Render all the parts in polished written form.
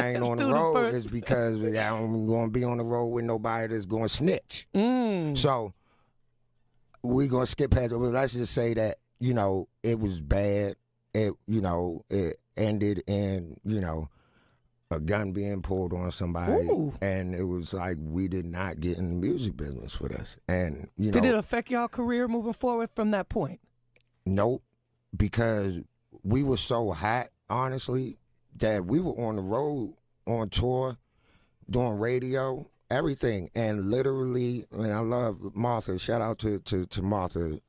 I ain't on the road is because I'm going to be on the road with nobody that's going to snitch. So we're going to skip past it. But let's just say that, it was bad. It ended in, a gun being pulled on somebody. Ooh. And it was like we did not get in the music business for this. And, Did it affect y'all career moving forward from that point? Nope, because we were so hot, honestly, that we were on the road, on tour, doing radio, everything. And literally, and I love Martha. Shout out to Martha,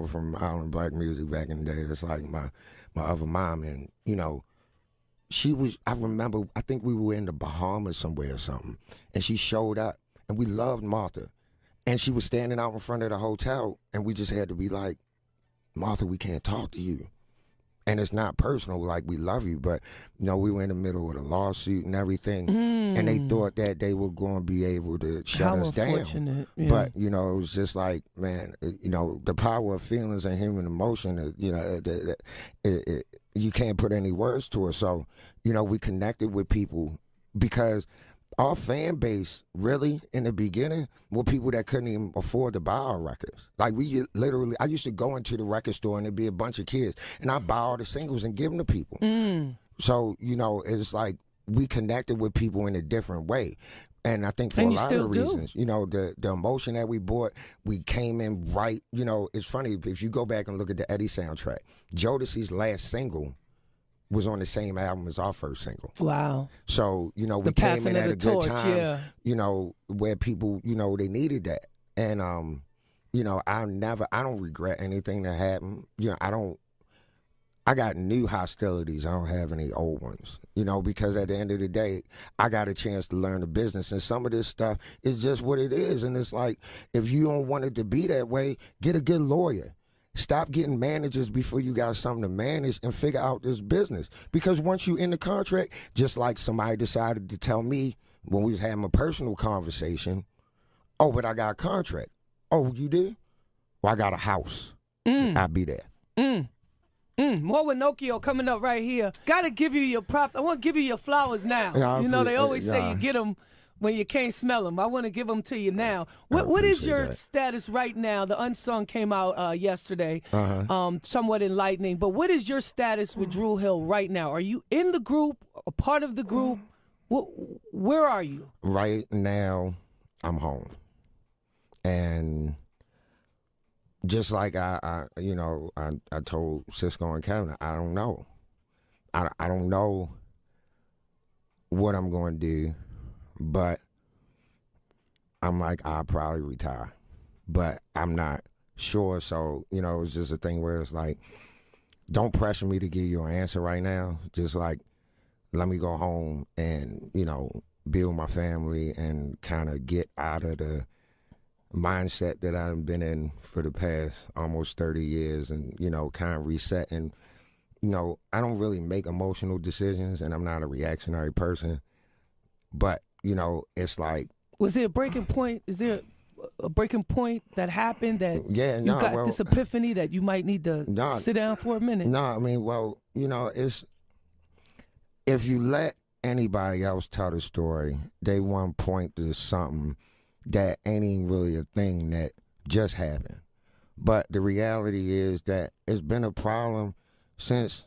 from Island Black Music back in the day. It's like my other mom. And, she was, I remember, I think we were in the Bahamas somewhere or something. And she showed up, and we loved Martha. And she was standing out in front of the hotel, and we just had to be like, Martha, we can't talk to you. And it's not personal, like we love you, but, we were in the middle of a lawsuit and everything, and they thought that they were going to be able to shut us down. Yeah. But, it was just like, man, the power of feelings and human emotion, you can't put any words to it. So, we connected with people because our fan base, really, in the beginning, were people that couldn't even afford to buy our records. Like, we literally, I used to go into the record store and there'd be a bunch of kids, and I'd buy all the singles and give them to people. So, it's like we connected with people in a different way. And I think for a lot of reasons, the emotion that we brought, we came in right. It's funny, if you go back and look at the Eddie soundtrack, Jodeci's last single was on the same album as our first single. Wow. So, we came in at a good time, where people, they needed that. And, I don't regret anything that happened. I got new hostilities. I don't have any old ones, because at the end of the day, I got a chance to learn the business. And some of this stuff is just what it is. And it's like, if you don't want it to be that way, get a good lawyer. Stop getting managers before you got something to manage and figure out this business. Because once you in the contract, just like somebody decided to tell me when we was having a personal conversation, oh, but I got a contract. Oh, you did? Well, I got a house. I'll be there. More with Nokio coming up right here. Got to give you your props. I want to give you your flowers now. They always say you get them when you can't smell them. I want to give them to you now. What is your status right now? The Unsung came out yesterday, somewhat enlightening. But what is your status with Dru Hill right now? Are you in the group, a part of the group? Where are you? Right now, I'm home. And just like I told Cisco and Kevin, I don't know. I don't know what I'm going to do. But I'm like, I'll probably retire. But I'm not sure. So, it's just a thing where it's like, don't pressure me to give you an answer right now. Just like, let me go home and, build my family and kind of get out of the mindset that I've been in for the past almost 30 years and, kind of reset. And, I don't really make emotional decisions and I'm not a reactionary person. But it's like... Was there a breaking point? Is there a breaking point that happened that you got this epiphany that you might need to sit down for a minute? No, I mean, it's... If you let anybody else tell the story, they want to point to something that ain't even really a thing that just happened. But the reality is that it's been a problem since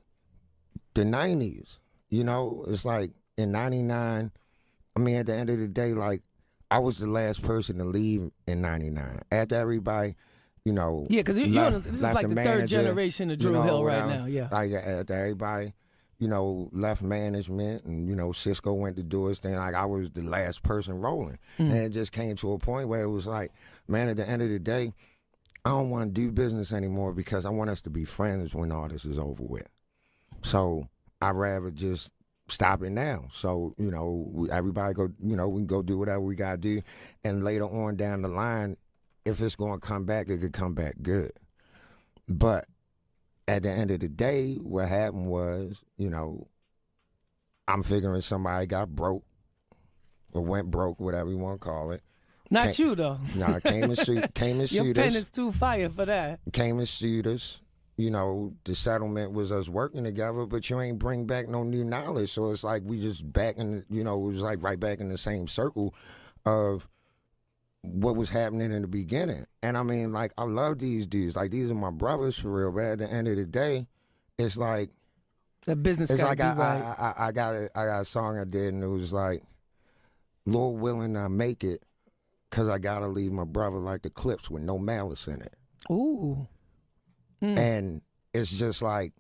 the 90s. It's like in 99... I mean, at the end of the day, like, I was the last person to leave in 99. After everybody, Yeah, because this is like the third generation of Dru Hill right now, yeah. Like, after everybody, left management and, Cisco went to do his thing, like, I was the last person rolling. And it just came to a point where it was like, man, at the end of the day, I don't want to do business anymore because I want us to be friends when all this is over with. So I'd rather just stop it now. So, everybody go, we can go do whatever we got to do. And later on down the line, if it's going to come back, it could come back good. But at the end of the day, what happened was, I'm figuring somebody got broke or went broke, whatever you want to call it. You, though. No, came and sued us. Your pen is too fire for that. Came and sued us. you know, the settlement was us working together, but you ain't bring back no new knowledge. So it's like we just back in, you know, it was like right back in the same circle of what was happening in the beginning. And I mean, like, I love these dudes. Like, these are my brothers for real. But at the end of the day, it's like that business. It's like right. I got a song I did, and it was like, Lord willing, I make it, 'cause I gotta leave my brother like the Clips with no malice in it. Ooh. And it's just like,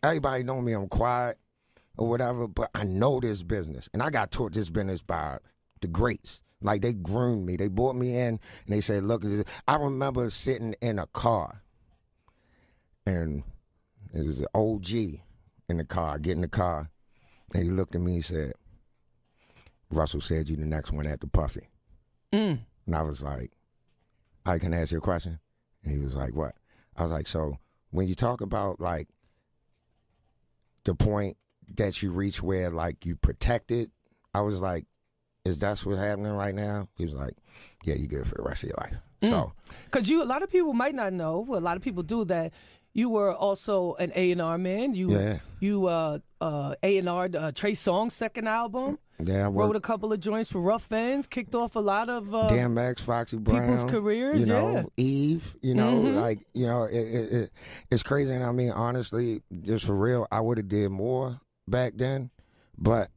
everybody know me, I'm quiet or whatever, but I know this business. And I got taught this business by the greats. Like, they groomed me. They brought me in, and they said, look at this. I remember sitting in a car, and it was an OG in the car, get in the car, and he looked at me and said, Russell said you the next one at the Puffy. And I was like, I can ask you a question? And he was like, what? I was like, so when you talk about, like, the point that you reach where, like, you protect it, I was like, is that what's happening right now? He was like, yeah, you good for the rest of your life. So, because a lot of people might not know, well, a lot of people do, that you were also an A&R man. You A&R Trey Songz's second album. Yeah, I wrote a couple of joints for Rough Ends, kicked off a lot of DMX, Foxy Brown, people's careers. You know, Eve. You know, like, you know, it's crazy. And I mean, honestly, just for real, I would have did more back then. But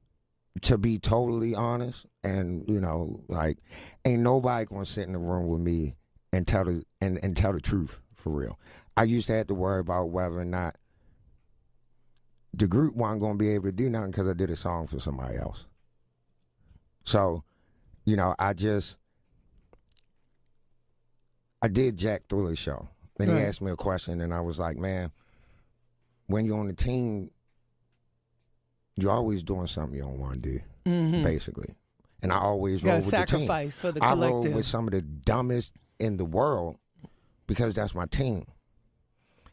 to be totally honest, and you know, like, ain't nobody gonna sit in the room with me and tell the truth for real. I used to have to worry about whether or not the group wasn't gonna be able to do nothing because I did a song for somebody else. So, you know, I did Jack Thriller's show. And he asked me a question, and I was like, man, when you're on the team, you're always doing something you don't want to do, basically. And I always roll with the team. Sacrifice for the collective. I roll with some of the dumbest in the world because that's my team.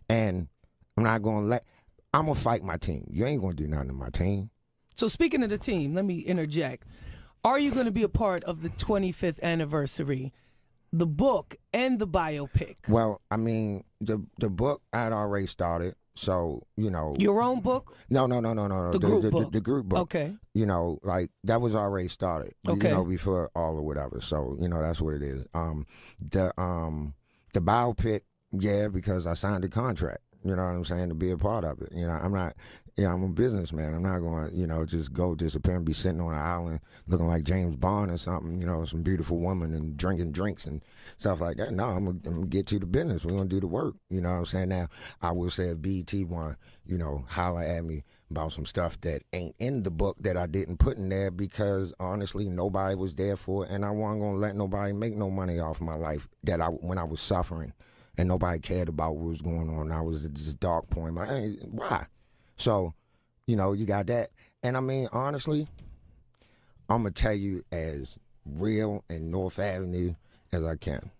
And I'm not going to I'm going to fight my team. You ain't going to do nothing to my team. So speaking of the team, let me interject. Are you going to be a part of the 25th anniversary, the book, and the biopic? Well, I mean, the book I had already started, so, you know. Your own book? No. The group book. The group book. Okay. You know, like, that was already started. Okay. You know, before all or whatever. So, you know, that's what it is. The biopic, yeah, because I signed a contract. You know what I'm saying? To be a part of it. You know, I'm not. Yeah, I'm a businessman. I'm not going to, you know, just go disappear and be sitting on an island looking like James Bond or something, you know, some beautiful woman and drinking drinks and stuff like that. No, I'm going to get to the business. We're going to do the work. You know what I'm saying? Now, I will say if BET want, you know, holler at me about some stuff that ain't in the book that I didn't put in there because, honestly, nobody was there for it, and I wasn't going to let nobody make no money off my life when I was suffering, and nobody cared about what was going on. I was at this dark point. Why? So, you know, you got that. And I mean, honestly, I'm going to tell you as real and North Avenue as I can.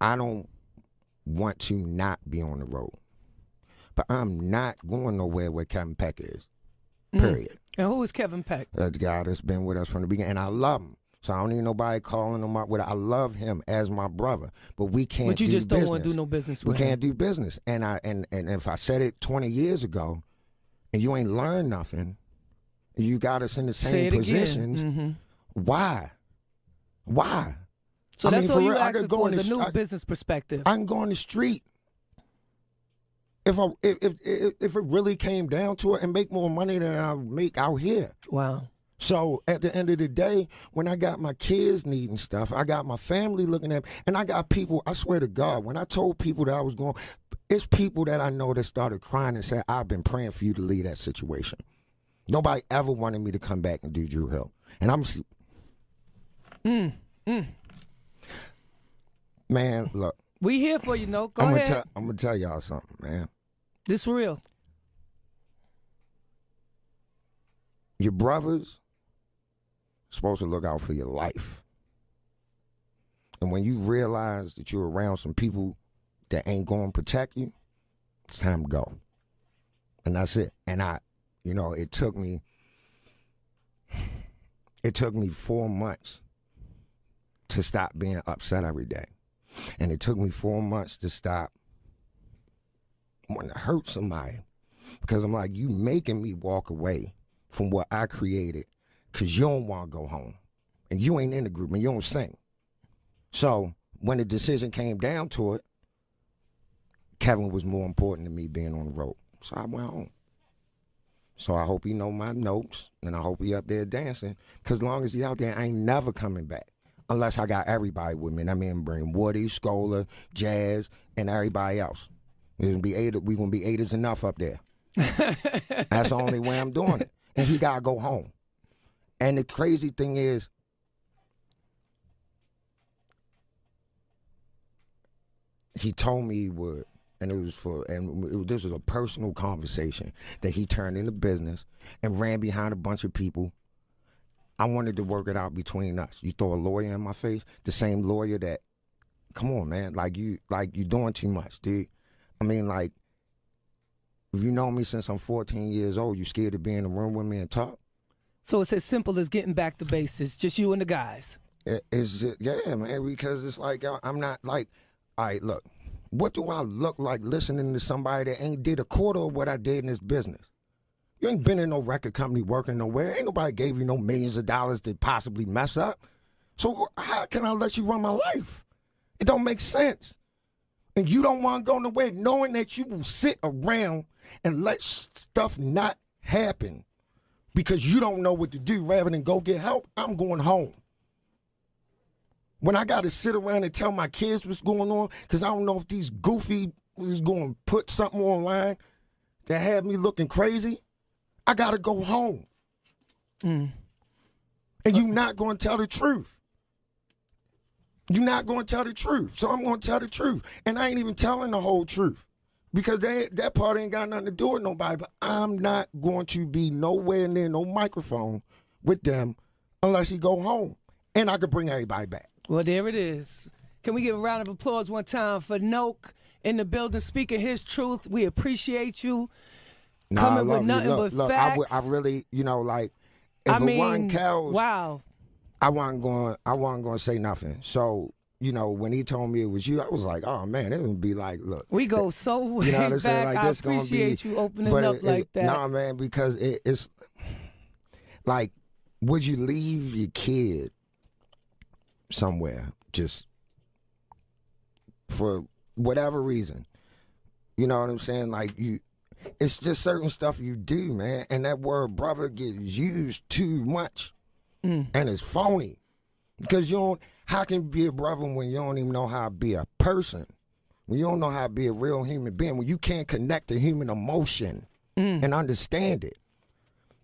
I don't want to not be on the road. But I'm not going nowhere where Kevin Peck is, period. And who is Kevin Peck? The guy that's been with us from the beginning. And I love him. So I don't need nobody calling him out with it. I love him as my brother, but we can't. But you just don't want to do no business with him. We can't do business. And if I said it 20 years ago, and you ain't learned nothing, you got us in the same positions. Why? So that's all you asking for is a new business perspective. I can go on the street if it really came down to it and make more money than I make out here. Wow. So at the end of the day, when I got my kids needing stuff, I got my family looking at me, and I got people, I swear to God, when I told people that I was going, it's people that I know that started crying and said, I've been praying for you to leave that situation. Nobody ever wanted me to come back and do Drew Hill. And I'm... Man, look. We here for you, No. Go ahead. I'm going to tell y'all something, man. This real. Your brothers supposed to look out for your life. And when you realize that you're around some people that ain't going to protect you, it's time to go. And that's it. And it took me 4 months to stop being upset every day. And it took me 4 months to stop want to hurt somebody because I'm like, you making me walk away from what I created because you don't want to go home. And you ain't in the group and you don't sing. So when the decision came down to it, Kevin was more important than me being on the road. So I went home. So I hope he know my notes, and I hope he up there dancing. Because as long as he out there, I ain't never coming back. Unless I got everybody with me. And I mean, bring Woody, Scholar, Jazz, and everybody else. We're going to be 8 is enough up there. That's the only way I'm doing it. And he got to go home. And the crazy thing is, he told me he would. And this was a personal conversation that he turned into business and ran behind a bunch of people. I wanted to work it out between us. You throw a lawyer in my face, the same lawyer that, come on, man, like you doing too much, dude. I mean, like, if you know me since I'm 14 years old, you scared to be in the room with me and talk? So it's as simple as getting back to basics, just you and the guys. It's just, yeah, man, because it's like, I'm not like, all right, look. What do I look like listening to somebody that ain't did a quarter of what I did in this business? You ain't been in no record company working nowhere. Ain't nobody gave you no millions of dollars to possibly mess up. So how can I let you run my life? It don't make sense. And you don't want to go nowhere knowing that you will sit around and let stuff not happen because you don't know what to do rather than go get help. I'm going home. When I got to sit around and tell my kids what's going on, because I don't know if these goofy is going to put something online that had me looking crazy, I got to go home. And you're not going to tell the truth. You're not going to tell the truth. So I'm going to tell the truth. And I ain't even telling the whole truth because that part ain't got nothing to do with nobody. But I'm not going to be nowhere near no microphone with them unless he go home. And I could bring everybody back. Well, there it is. Can we give a round of applause one time for Nok in the building speaking his truth? We appreciate you coming with nothing but facts. I really, like, if it wasn't cows, wow. I wasn't going to say nothing. So, when he told me it was you, I was like, oh, man, it would be like, look. We go so way back. Like, I appreciate you opening up like that. No, man, because it's like, would you leave your kid somewhere just for whatever reason? You know what I'm saying? Like, it's just certain stuff you do, man, and that word brother gets used too much. And it's phony because how can you be a brother when you don't even know how to be a person, when you don't know how to be a real human being, when you can't connect to human emotion and understand it?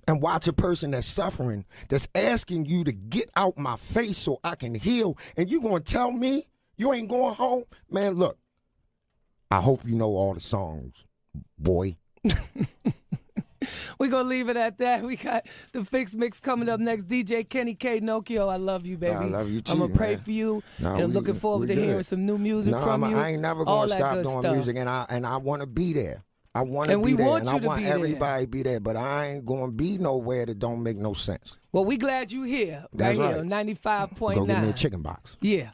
And watch a person that's suffering, that's asking you to get out my face so I can heal, and you going to tell me you ain't going home? Man, look, I hope you know all the songs, boy. We're going to leave it at that. We got the Fix Mix coming up next. DJ Kenny K. Nokio, I love you, baby. I love you, too, I'm going to pray for you. And I'm looking forward to hearing some new music from you. I ain't never going to stop doing music, and I want to be there. I want to be there, and I want everybody to be there, but I ain't going to be nowhere that don't make no sense. Well, we glad you here. That's right. Here, 95.9. Go get me a chicken box. Yeah.